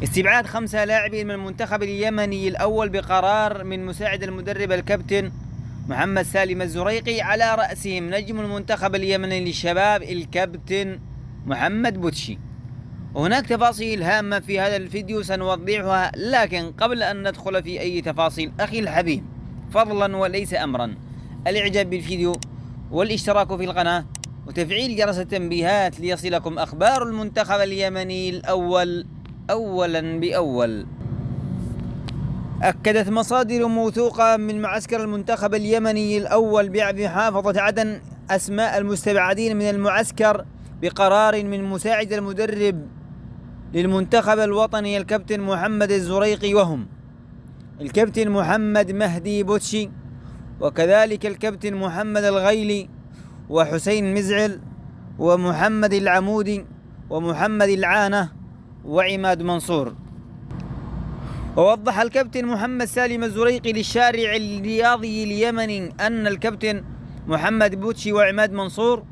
استبعاد 5 لاعبين من المنتخب اليمني الأول بقرار من مساعد المدرب الكابتن محمد سالم الزريقي، على رأسهم نجم المنتخب اليمني للشباب الكابتن محمد بوتشي. وهناك تفاصيل هامة في هذا الفيديو سنوضحها، لكن قبل أن ندخل في أي تفاصيل أخي الحبيب، فضلا وليس أمرا، الإعجاب بالفيديو والاشتراك في القناة وتفعيل جرس التنبيهات ليصلكم أخبار المنتخب اليمني الأول أولا بأول. أكدت مصادر موثوقة من معسكر المنتخب اليمني الأول بمحافظة عدن أسماء المستبعدين من المعسكر بقرار من مساعد المدرب للمنتخب الوطني الكابتن محمد الزريقي، وهم الكابتن محمد مهدي بوتشي، وكذلك الكابتن محمد الغيلي، وحسين مزعل، ومحمد العمودي، ومحمد العانة، وعماد منصور. ووضح الكابتن محمد سالم الزريقي للشارع الرياضي اليمني أن الكابتن محمد بوتشي وعماد منصور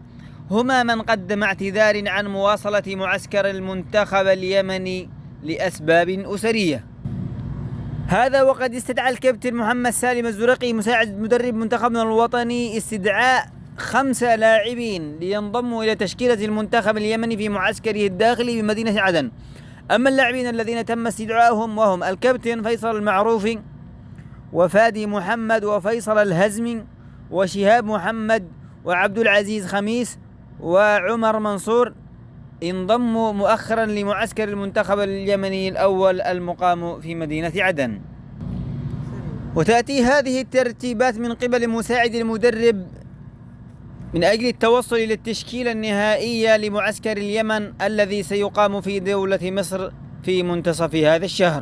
هما من قدم اعتذار عن مواصلة معسكر المنتخب اليمني لأسباب أسرية. هذا وقد استدعى الكابتن محمد سالم الزريقي مساعد مدرب منتخبنا الوطني استدعاء 5 لاعبين لينضموا إلى تشكيلة المنتخب اليمني في معسكره الداخلي بمدينة عدن. أما اللاعبين الذين تم استدعائهم وهم الكابتن فيصل المعروفي، وفادي محمد، وفيصل الهزمي، وشهاب محمد، وعبد العزيز خميس، وعمر منصور، انضموا مؤخرا لمعسكر المنتخب اليمني الأول المقام في مدينة عدن. وتأتي هذه الترتيبات من قبل مساعد المدرب من أجل التوصل إلى التشكيلة النهائية لمعسكر اليمن الذي سيقام في دولة مصر في منتصف هذا الشهر.